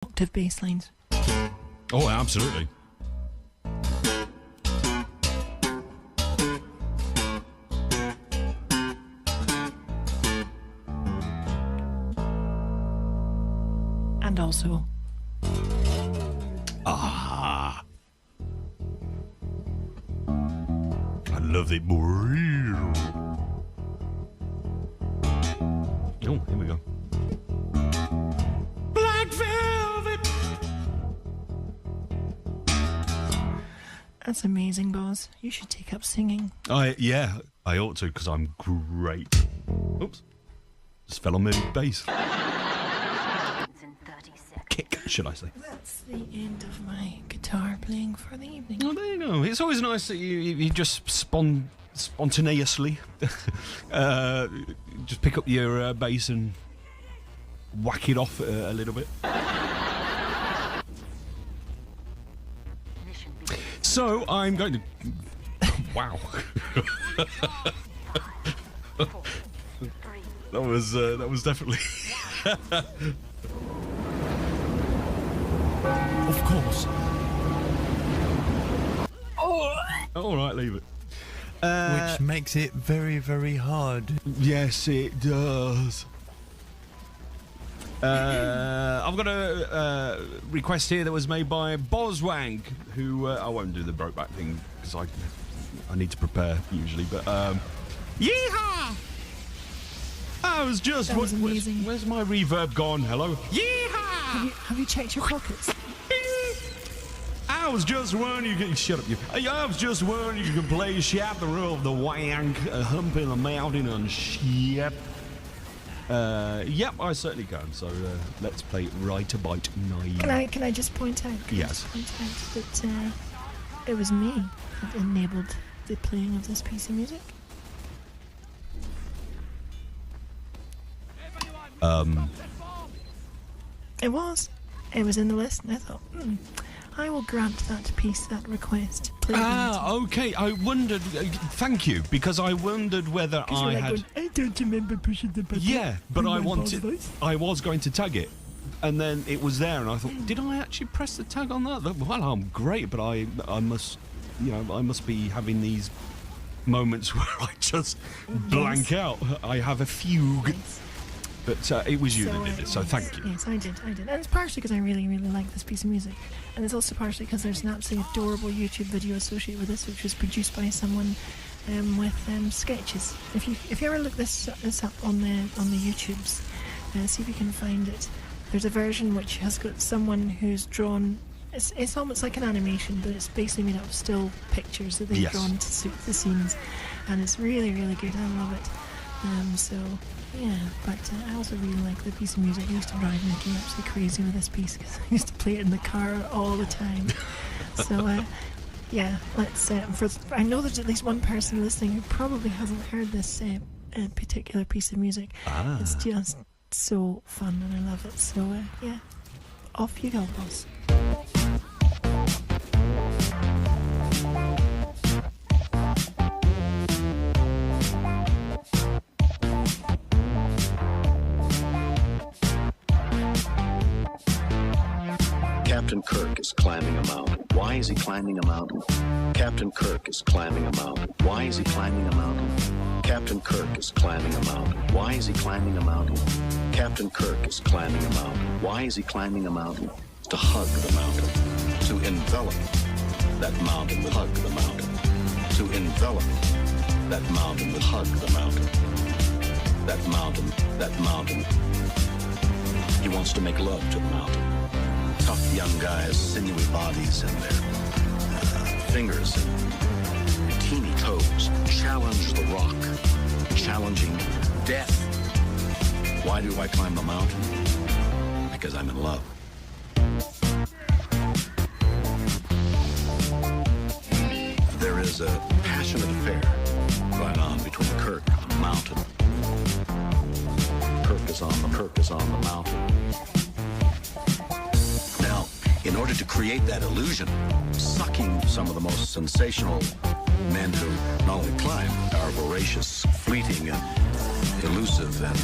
octave bass lines. Oh, absolutely. And also... Ah. I love it. Oh, here we go. Black velvet. That's amazing, Boz. You should take up singing. Yeah, I ought to, because I'm great. Oops. Just fell on my bass. Kick, should I say. That's the end of my guitar playing for the evening. Oh, there you go. It's always nice that you just spontaneously just pick up your bass and whack it off a little bit. So I'm going to... Wow. That was definitely... Of course. Oh. All right, leave it. Which makes it very, very hard. Yes, it does. I've got a request here that was made by Boswang, who I won't do the Brokeback thing because I need to prepare usually. But yeehaw! I was just. That was amazing. Where's my reverb gone? Hello. Yeehaw! Have you checked your pockets? I was just wondering you can shut up. I was just wondering you can play Shap the Roll of the Wank, Hump in the Mountain and shit. Yep, I certainly can. So let's play Right About 9. Can I just point out? Yes. That it was me that enabled the playing of this piece of music. It was in the list, and I thought, I will grant that piece, that request. Okay. I wondered. Thank you, because I wondered whether I had. Going, I don't remember pushing the button. Yeah, but I wanted. Voice. I was going to tag it, and then it was there, and I thought, did I actually press the tag on that? Well, I'm great, but I must, I must be having these moments where I just blank out. I have a fugue. Nice. But it was you that did it, so thank you. Yes, I did. And it's partially because I really, really like this piece of music. And it's also partially because there's an absolutely adorable YouTube video associated with this, which was produced by someone with sketches. If you ever look this up on the YouTubes, see if you can find it. There's a version which has got someone who's drawn... It's almost like an animation, but it's basically made up of still pictures that they've drawn to suit the scenes. And it's really, really good. I love it. Yeah, but I also really like the piece of music. It used to drive me absolutely crazy with this piece because I used to play it in the car all the time. So, yeah, let's... I know there's at least one person listening who probably hasn't heard this particular piece of music. It's just so fun and I love it. So, yeah, off you go, boss. Captain Kirk is climbing a mountain. Why is he climbing a mountain? Captain Kirk is climbing a mountain. Why is he climbing a mountain? Captain Kirk is climbing a mountain. Why is he climbing a mountain? Captain Kirk is climbing a mountain. Why is he climbing a mountain? To hug the mountain. To envelop that mountain with hug the mountain. To envelop that mountain with hug the mountain. That mountain. He wants to make love to the mountain. Tough young guys, sinewy bodies, and their fingers and teeny toes challenge the rock, challenging death. Why do I climb the mountain? Because I'm in love. There is a passionate affair going on between Kirk and the mountain. Kirk is on the mountain. Now, in order to create that illusion, sucking some of the most sensational men who not only climb, are voracious, fleeting, and elusive, and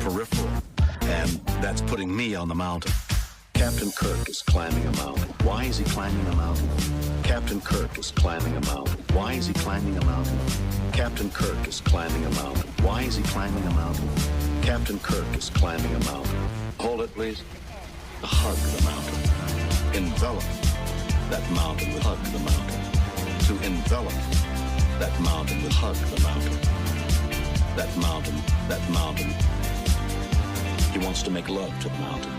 peripheral. And that's putting me on the mountain. Captain Kirk is climbing a mountain. Why is he climbing a mountain? Captain Kirk is climbing a mountain. Why is he climbing a mountain? Captain Kirk is climbing a mountain. Why is he climbing a mountain? Captain Kirk is climbing a mountain. Hold it, please. Hug the mountain. Envelop that mountain with hug the mountain. To envelop that mountain with hug the mountain. That mountain, that mountain. He wants to make love to the mountain.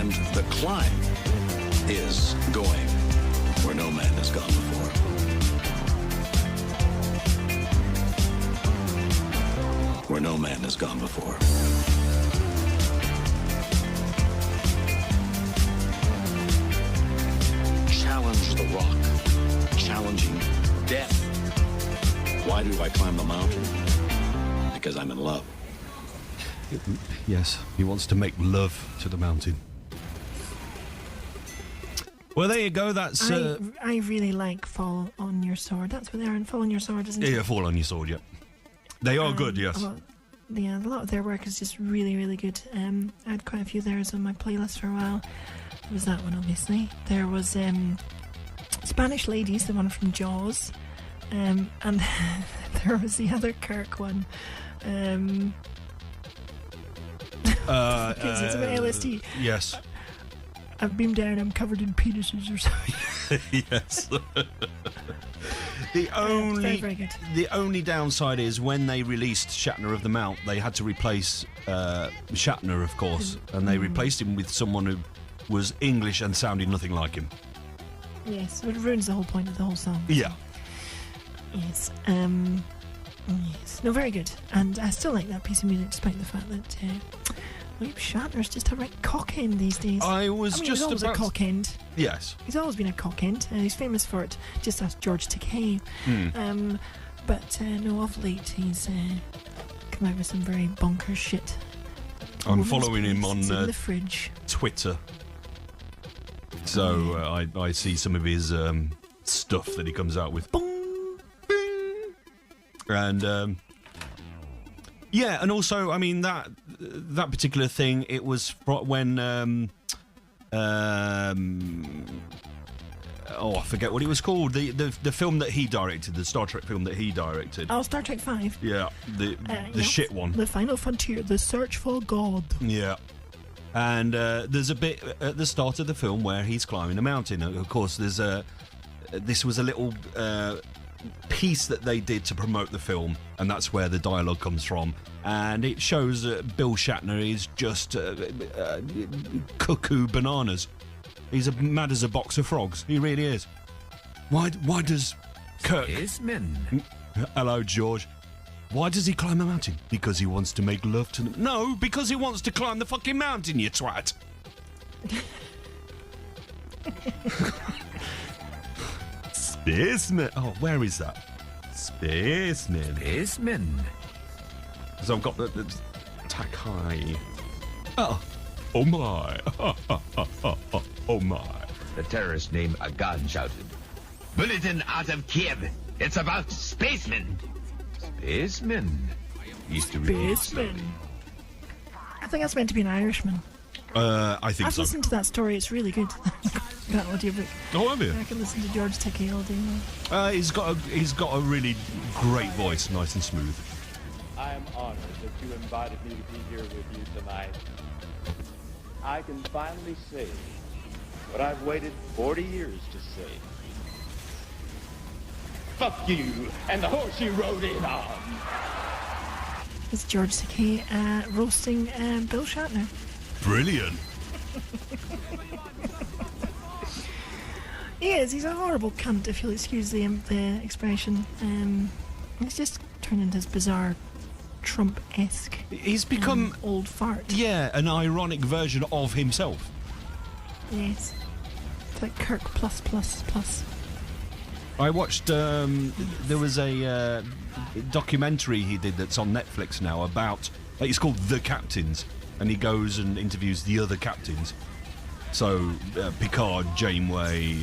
And the climb is going where no man has gone before. Where no man has gone before. Challenge the rock. Challenging death. Why do I climb the mountain? Because I'm in love. Yes, he wants to make love to the mountain. Well, there you go. That's I really like Fall on Your Sword. That's what they are in Fall on Your Sword, isn't it? yeah, Fall on Your Sword. Yeah, they are good. Yes. Yeah, a lot of their work is just really, really good. I had quite a few of theirs on my playlist for a while. There was that one, obviously. There was Spanish Ladies, the one from Jaws, and there was the other Kirk one. It's about LSD. Yes. I've beamed down, I'm covered in penises or something. Yes. Very, very good. The only downside is when they released Shatner of the Mount, they had to replace Shatner, of course, and they replaced him with someone who was English and sounded nothing like him. Yes, it ruins the whole point of the whole song. Yeah. Yes. Yes. No, very good. And I still like that piece of music, despite the fact that William Shatner's just a right cock end these days. He's always a cock end. Yes. He's always been a cock end. He's famous for it. Just ask George Takei. But no, of late he's come out with some very bonkers shit. I'm following him on the fridge. Twitter. So I see some of his stuff that he comes out with. Boom. Bing. And yeah, and also, I mean, that particular thing, it was when I forget what it was called. The film that he directed, the Star Trek film that he directed. Oh, Star Trek 5. Yeah, the shit one. The Final Frontier, The Search for God. Yeah. And there's a bit at the start of the film where he's climbing a mountain. Of course, this was a little piece that they did to promote the film, and that's where the dialogue comes from. And it shows Bill Shatner is just cuckoo bananas. He's mad as a box of frogs. He really is. Why does Kirk... Spaceman. Hello, George. Why does he climb a mountain? Because he wants to make love to them. No, because he wants to climb the fucking mountain, you twat. Spaceman. Oh, where is that? Spaceman. Spaceman. So I've got the Takai. Oh my. Oh my. The terrorist named Agan shouted, "Bulletin out of Kiev! It's about spacemen!" Spacemen? He's to repeat slowly. I think that's meant to be an Irishman. I think I've so. listened to that story, it's really good. That audiobook. Oh, have you? I can listen to George Takei all day long. He's got a really great voice, nice and smooth. I am honored that you invited me to be here with you tonight. I can finally say what I've waited 40 years to say. Fuck you and the horse you rode in on. It's George Takei roasting Bill Shatner. Brilliant. He is. He's a horrible cunt, if you'll excuse the expression. He's just turned into this bizarre Trump-esque. He's become old fart. Yeah, an ironic version of himself. Yes. It's like Kirk plus plus plus. I watched. There was a documentary he did that's on Netflix now about. It's called The Captains, and he goes and interviews the other captains. So Picard, Janeway,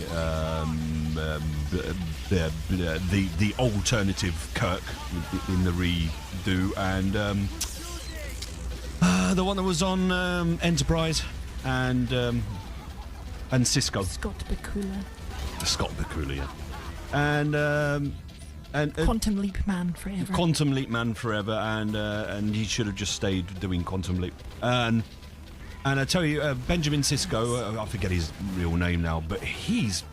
the alternative Kirk in the redo, and The one that was on Enterprise and Cisco. Scott Bakula. Scott Bakula, yeah. And Quantum Leap Man forever. Quantum Leap Man forever, and he should have just stayed doing Quantum Leap. And I tell you, Benjamin Sisko, I forget his real name now, but he's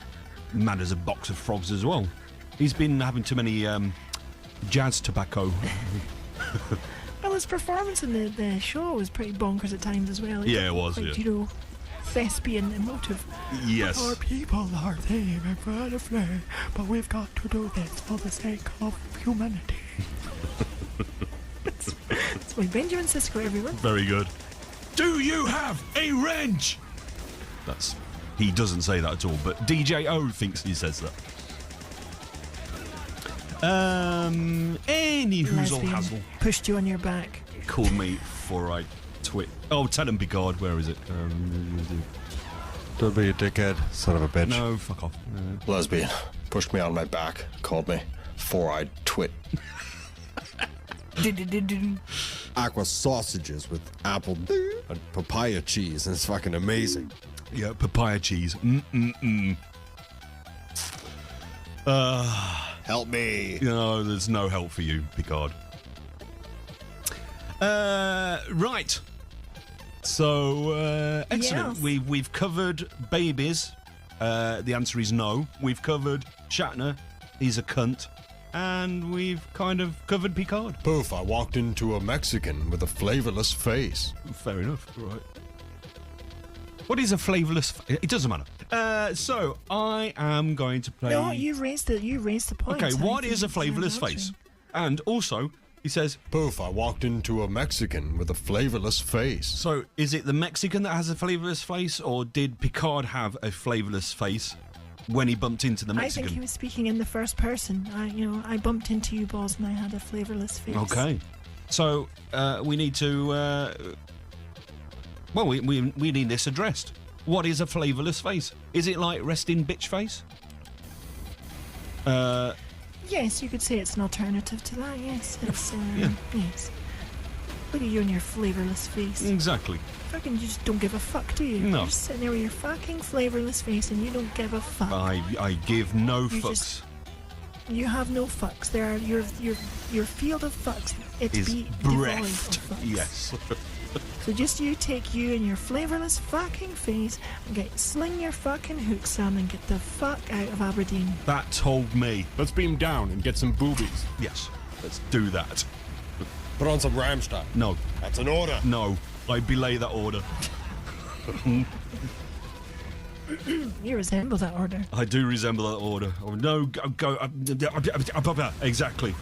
mad as a box of frogs as well. He's been having too many jazz tobacco. Well, his performance in the show was pretty bonkers at times as well. Yeah, it was, quite, yeah. You know, thespian emotive. Yes. Our people are there in front of flame, but we've got to do this for the sake of humanity. It's my Benjamin Sisko, everyone. Very good. Do you have a wrench? He doesn't say that at all, but DJ O thinks he says that. Any hoozle Lesbian hassle. pushed you on your back. Call me for I twit. Oh, tell him Picard. Where is it? Don't be a dickhead, son of a bitch. No, fuck off. Lesbian pushed me on my back, called me four-eyed twit. Aqua sausages with apple and papaya cheese, and it's fucking amazing. Yeah, papaya cheese. Help me. No, there's no help for you, Picard. Right. So, excellent. Yes. We've covered babies. The answer is no. We've covered Shatner. He's a cunt. And we've kind of covered Picard. Poof, I walked into a Mexican with a flavorless face. Fair enough. Right. What is a flavourless... It doesn't matter. So, I am going to play... No, you raised the point. Okay, I what think is a it's flavourless answer. face? And also, he says... Poof, I walked into a Mexican with a flavorless face. So, is it the Mexican that has a flavourless face, or did Picard have a flavourless face when he bumped into the I Mexican? think he was speaking in the first person. I bumped into you, balls, and I had a flavourless face. Okay. So, we need to... well, we need this addressed. What is a flavourless face? Is it like resting bitch face? Yes, you could say it's an alternative to that. Yes, it's Yeah. yes. Look at you and your flavourless face. Exactly. Fucking, you just don't give a fuck, do you? No. You're just sitting there with your fucking flavourless face, and you don't give a fuck. I give no You fucks. just- You have no fucks. There are your field of fucks. It's Is devoid breathed. of fucks. Yes. So just you take you and your flavourless fucking face and sling your fucking hooks on and get the fuck out of Aberdeen. That told me. Let's beam down and get some boobies. Yes. Let's do that. Put on some Rammstein. No. That's an order. No. I belay that order. You resemble that order. I do resemble that order. Oh, no, go. Exactly.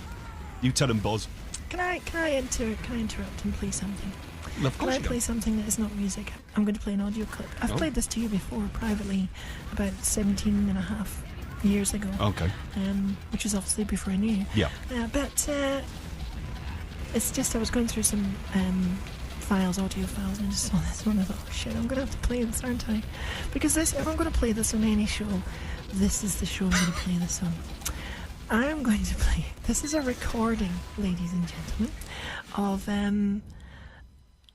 You tell him, Boz. Can I interrupt and play something? Of Can course I you play can. something that is not music? I'm going to play an audio clip. I've Oh. played this to you before privately about 17 and a half years ago. Okay. Which was obviously before I knew you. Yeah. But it's just I was going through some audio files, and I just saw this one. I thought, oh shit, I'm going to have to play this, aren't I? Because if I'm going to play this on any show, this is the show I'm going to play this on. I'm going to play... This is a recording, ladies and gentlemen, of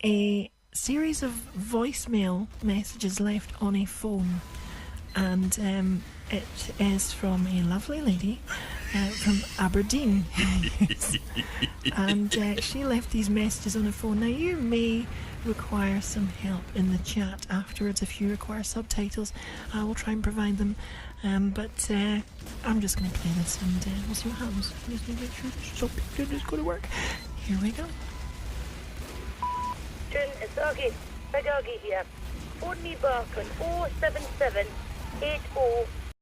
a series of voicemail messages left on a phone. And it is from a lovely lady from Aberdeen. And she left these messages on her phone. Now, you may require some help in the chat afterwards. If you require subtitles, I will try and provide them. But I'm just going to play this, and we'll see what happens. Just need to make sure this subtitle is going to work. Here we go. It's Big Augie here. Phone me back on 077 80